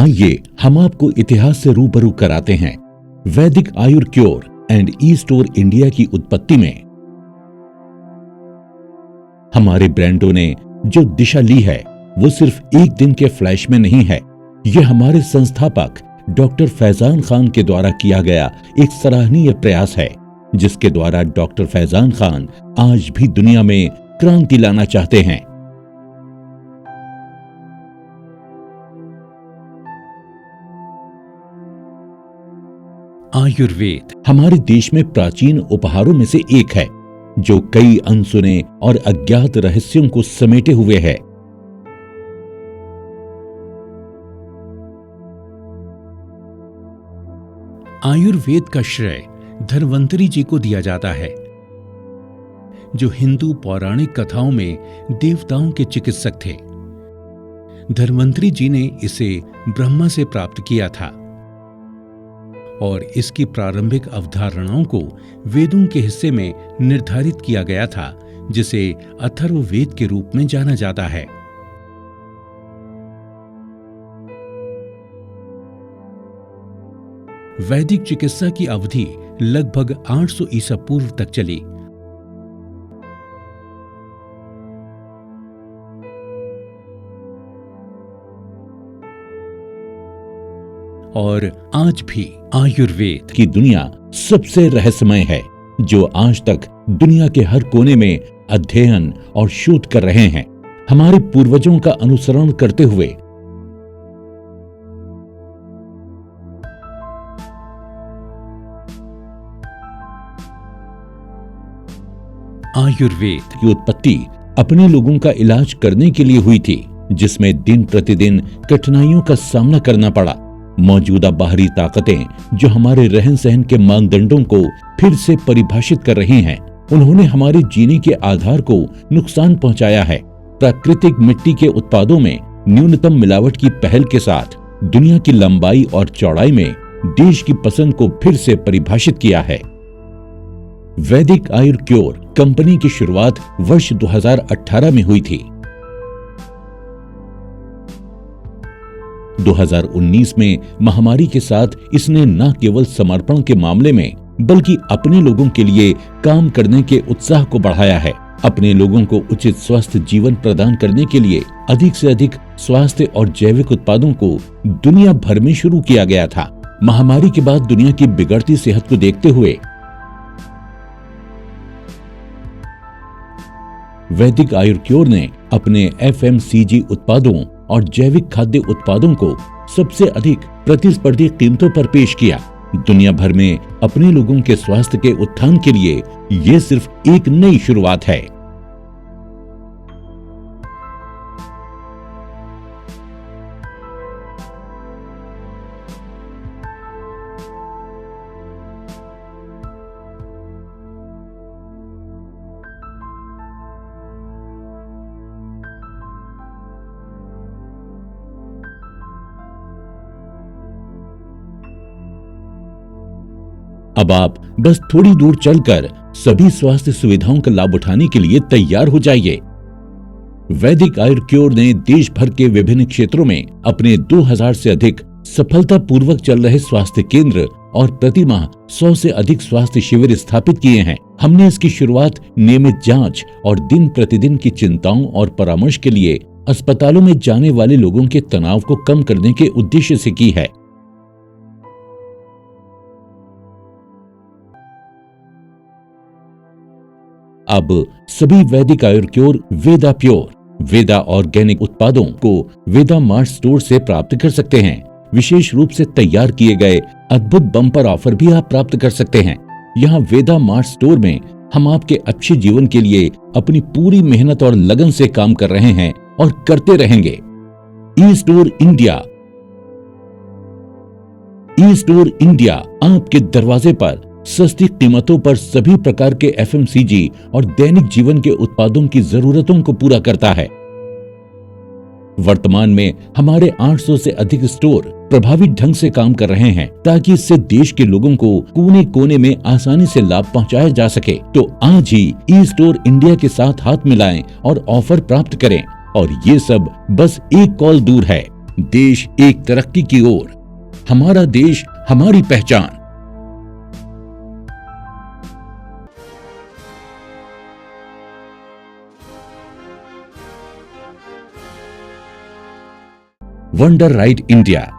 आइए हम आपको इतिहास से रूबरू कराते हैं Vedic Ayur cure and e store India की उत्पत्ति में। हमारे ब्रांडों ने जो दिशा ली है वो सिर्फ एक दिन के फ्लैश में नहीं है। ये हमारे संस्थापक डॉक्टर फैजान खान के द्वारा किया गया एक सराहनीय प्रयास है, जिसके द्वारा डॉक्टर फैजान खान आज भी दुनिया में क्रांति लाना चाहते हैं। आयुर्वेद हमारे देश में प्राचीन उपहारों में से एक है, जो कई अनसुने और अज्ञात रहस्यों को समेटे हुए है। आयुर्वेद का श्रेय धन्वंतरी जी को दिया जाता है, जो हिंदू पौराणिक कथाओं में देवताओं के चिकित्सक थे। धन्वंतरी जी ने इसे ब्रह्मा से प्राप्त किया था और इसकी प्रारंभिक अवधारणाओं को वेदों के हिस्से में निर्धारित किया गया था, जिसे अथर्ववेद के रूप में जाना जाता है। वैदिक चिकित्सा की अवधि लगभग 800 ईसा पूर्व तक चली। और आज भी आयुर्वेद की दुनिया सबसे रहस्यमय है, जो आज तक दुनिया के हर कोने में अध्ययन और शोध कर रहे हैं। हमारे पूर्वजों का अनुसरण करते हुए आयुर्वेद की उत्पत्ति अपने लोगों का इलाज करने के लिए हुई थी, जिसमें दिन प्रतिदिन कठिनाइयों का सामना करना पड़ा। मौजूदा बाहरी ताकतें जो हमारे रहन सहन के मानदंडों को फिर से परिभाषित कर रही हैं, उन्होंने हमारे जीने के आधार को नुकसान पहुंचाया है। प्राकृतिक मिट्टी के उत्पादों में न्यूनतम मिलावट की पहल के साथ दुनिया की लंबाई और चौड़ाई में देश की पसंद को फिर से परिभाषित किया है। वैदिक आयुर क्योर कंपनी की शुरुआत वर्ष 2018 में हुई थी। 2019 में महामारी के साथ इसने न केवल समर्पण के मामले में बल्कि अपने लोगों के लिए काम करने के उत्साह को बढ़ाया है। अपने लोगों को उचित स्वस्थ जीवन प्रदान करने के लिए अधिक से अधिक स्वास्थ्य और जैविक उत्पादों को दुनिया भर में शुरू किया गया था। महामारी के बाद दुनिया की बिगड़ती सेहत को देखते हुए वैदिक आयुर क्योर ने अपने FMCG उत्पादों और जैविक खाद्य उत्पादों को सबसे अधिक प्रतिस्पर्धी कीमतों पर पेश किया। दुनिया भर में अपने लोगों के स्वास्थ्य के उत्थान के लिए ये सिर्फ एक नई शुरुआत है। अब आप बस थोड़ी दूर चलकर सभी स्वास्थ्य सुविधाओं का लाभ उठाने के लिए तैयार हो जाइए। वैदिक आयुर क्योर ने देश भर के विभिन्न क्षेत्रों में अपने 2000 से अधिक सफलतापूर्वक चल रहे स्वास्थ्य केंद्र और प्रतिमाह 100 से अधिक स्वास्थ्य शिविर स्थापित किए हैं। हमने इसकी शुरुआत नियमित जांच और दिन प्रतिदिन की चिंताओं और परामर्श के लिए अस्पतालों में जाने वाले लोगों के तनाव को कम करने के उद्देश्य से की है। अब सभी वैदिक आयुर क्योर वेदा प्योर वेदा ऑर्गेनिक उत्पादों को वेदा मार्ट स्टोर से प्राप्त कर सकते हैं। विशेष रूप से तैयार किए गए अद्भुत बम्पर ऑफर भी आप प्राप्त कर सकते हैं। यहाँ वेदा मार्ट स्टोर में हम आपके अच्छे जीवन के लिए अपनी पूरी मेहनत और लगन से काम कर रहे हैं और करते रहेंगे। ई स्टोर इंडिया आपके दरवाजे पर सस्ती कीमतों पर सभी प्रकार के FMCG और दैनिक जीवन के उत्पादों की जरूरतों को पूरा करता है। वर्तमान में हमारे 800 से अधिक स्टोर प्रभावी ढंग से काम कर रहे हैं, ताकि इससे देश के लोगों को कोने कोने में आसानी से लाभ पहुंचाया जा सके। तो आज ही ई स्टोर इंडिया के साथ हाथ मिलाएं और ऑफर प्राप्त करें, और ये सब बस एक कॉल दूर है। देश एक तरक्की की ओर, हमारा देश हमारी पहचान। Wonder ride India.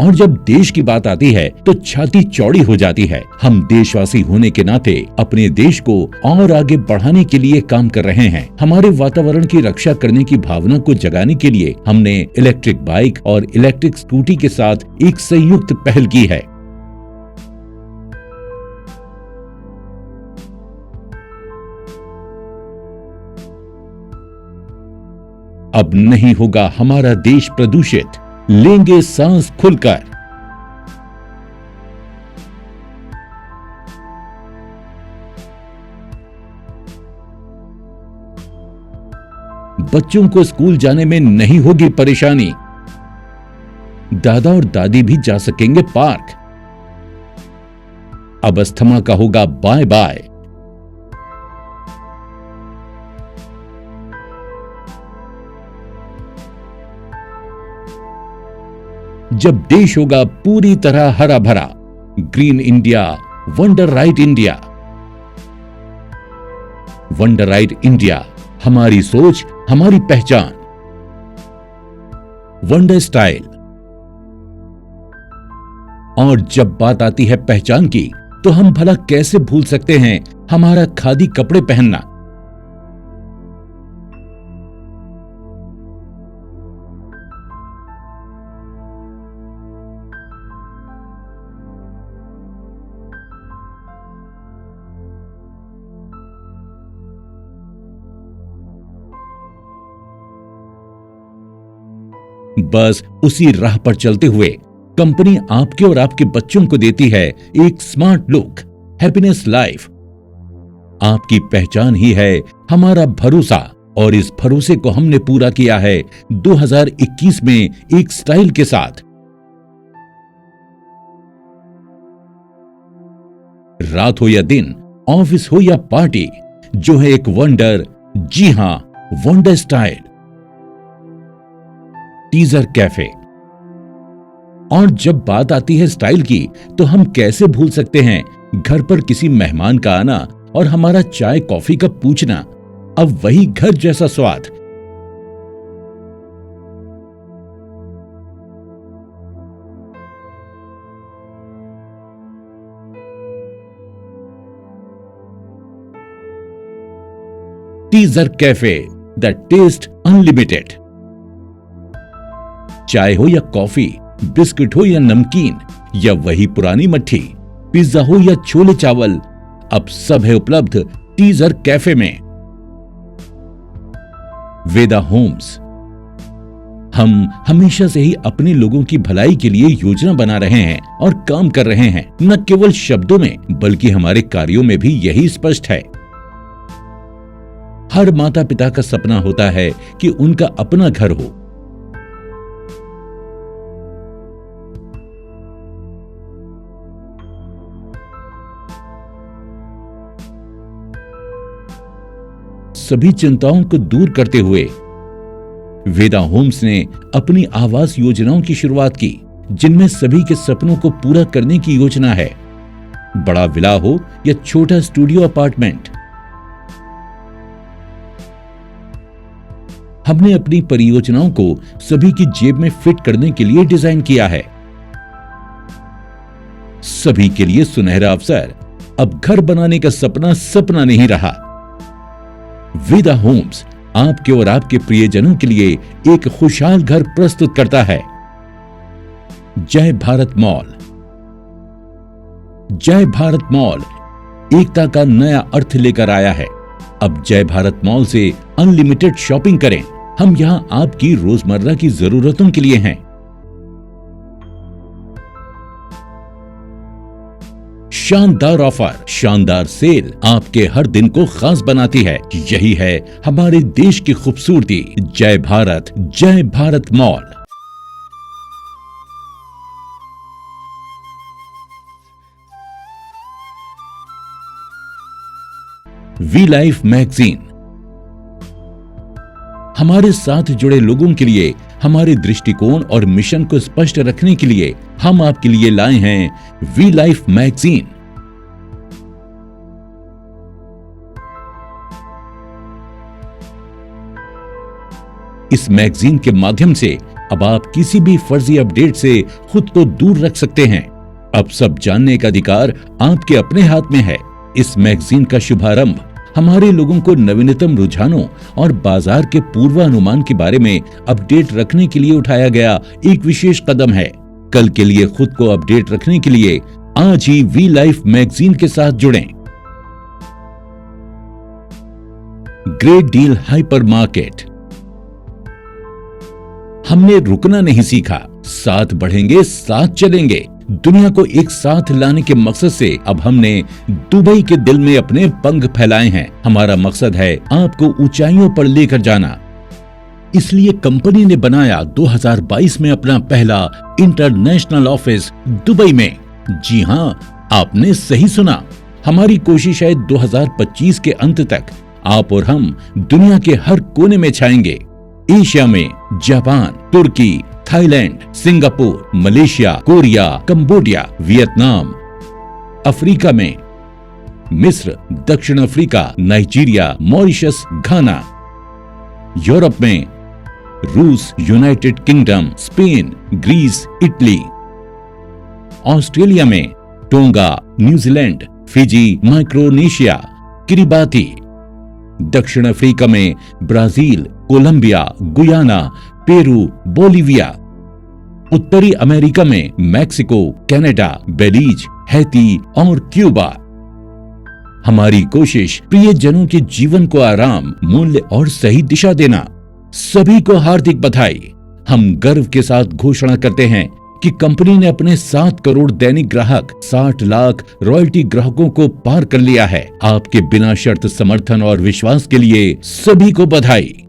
और जब देश की बात आती है तो छाती चौड़ी हो जाती है। हम देशवासी होने के नाते अपने देश को और आगे बढ़ाने के लिए काम कर रहे हैं। हमारे वातावरण की रक्षा करने की भावना को जगाने के लिए हमने इलेक्ट्रिक बाइक और इलेक्ट्रिक स्कूटी के साथ एक संयुक्त पहल की है। अब नहीं होगा हमारा देश प्रदूषित, लेंगे सांस खुलकर। बच्चों को स्कूल जाने में नहीं होगी परेशानी। दादा और दादी भी जा सकेंगे पार्क। अब अस्थमा का होगा बाय बाय। जब देश होगा पूरी तरह हरा भरा, green India, wonder ride India. Wonder ride India, हमारी सोच, हमारी पहचान। Wonder style. और जब बात आती है पहचान की, तो हम भला कैसे भूल सकते हैं हमारा खादी कपड़े पहनना। बस उसी राह पर चलते हुए कंपनी आपके और आपके बच्चों को देती है एक स्मार्ट लुक, हैप्पीनेस लाइफ। आपकी पहचान ही है हमारा भरोसा, और इस भरोसे को हमने पूरा किया है 2021 में एक स्टाइल के साथ। रात हो या दिन, ऑफिस हो या पार्टी, जो है एक वंडर, जी हां, वंडर स्टाइल। Teaser cafe. और जब बात आती है स्टाइल की, तो हम कैसे भूल सकते हैं घर पर किसी मेहमान का आना और हमारा चाय कॉफी का पूछना। अब वही घर जैसा स्वाद। Teaser cafe, the taste unlimited. चाय हो या कॉफी, बिस्किट हो या नमकीन, या वही पुरानी मट्ठी, पिज्जा हो या छोले चावल, अब सब है उपलब्ध टीजर कैफे में। वेदा होम्स। हम हमेशा से ही अपने लोगों की भलाई के लिए योजना बना रहे हैं और काम कर रहे हैं, न केवल शब्दों में बल्कि हमारे कार्यों में भी यही स्पष्ट है। हर माता पिता का सपना होता है कि उनका अपना घर हो। सभी चिंताओं को दूर करते हुए वेदा होम्स ने अपनी आवास योजनाओं की शुरुआत की, जिनमें सभी के सपनों को पूरा करने की योजना है। बड़ा विला हो या छोटा स्टूडियो अपार्टमेंट, हमने अपनी परियोजनाओं को सभी की जेब में फिट करने के लिए डिजाइन किया है। सभी के लिए सुनहरा अवसर। अब घर बनाने का सपना सपना नहीं रहा। वेदा होम्स आपके और आपके प्रियजनों के लिए एक खुशहाल घर प्रस्तुत करता है। जय भारत मॉल। जय भारत मॉल एकता का नया अर्थ लेकर आया है। अब जय भारत मॉल से अनलिमिटेड शॉपिंग करें। हम यहां आपकी रोजमर्रा की जरूरतों के लिए हैं। शानदार ऑफर, शानदार सेल आपके हर दिन को खास बनाती है। यही है हमारे देश की खूबसूरती। Jai Bharat mall. We life magazine. हमारे साथ जुड़े लोगों के लिए हमारे दृष्टिकोण और मिशन को स्पष्ट रखने के लिए हम आपके लिए लाए हैं वी लाइफ मैगजीन। इस मैगजीन के माध्यम से अब आप किसी भी फर्जी अपडेट से खुद को दूर रख सकते हैं। अब सब जानने का अधिकार आपके अपने हाथ में है। इस मैगजीन का शुभारंभ हमारे लोगों को नवीनतम रुझानों और बाजार के पूर्वानुमान के बारे में अपडेट रखने के लिए उठाया गया एक विशेष कदम है। कल के लिए खुद को अपडेट रखने के लिए आज ही वी लाइफ मैगजीन के साथ जुड़ें। Great deal hypermarket. हमने रुकना नहीं सीखा, साथ बढ़ेंगे, साथ चलेंगे। दुनिया को एक साथ लाने के मकसद से अब हमने दुबई के दिल में अपने पंख फैलाए हैं। हमारा मकसद है आपको ऊंचाइयों पर लेकर जाना। इसलिए कंपनी ने बनाया 2022 में अपना पहला इंटरनेशनल ऑफिस दुबई में। जी हां, आपने सही सुना। हमारी कोशिश है 2025 के अंत तक आप और हम दुनिया के हर कोने में छाएंगे। एशिया में जापान, तुर्की, Thailand, Singapore, Malaysia, Korea, Cambodia, Vietnam, Africa में मिस्र, दक्षिण Africa, Nigeria, Mauritius, Ghana, Europe में रूस, United Kingdom, Spain, Greece, Italy, Australia में Tonga, New Zealand, Fiji, Micronesia, Kiribati, दक्षिण अफ्रीका में Brazil, Colombia, Guyana, Peru, Bolivia, उत्तरी अमेरिका में मैक्सिको, कनाडा, बेलीज, हैती और क्यूबा। हमारी कोशिश प्रियजनों के जीवन को आराम, मूल्य और सही दिशा देना। सभी को हार्दिक बधाई। हम गर्व के साथ घोषणा करते हैं कि कंपनी ने अपने 7 करोड़ दैनिक ग्राहक, 60 लाख रॉयल्टी ग्राहकों को पार कर लिया है। आपके बिना शर्त समर्थन और विश्वास के लिए सभी को बधाई।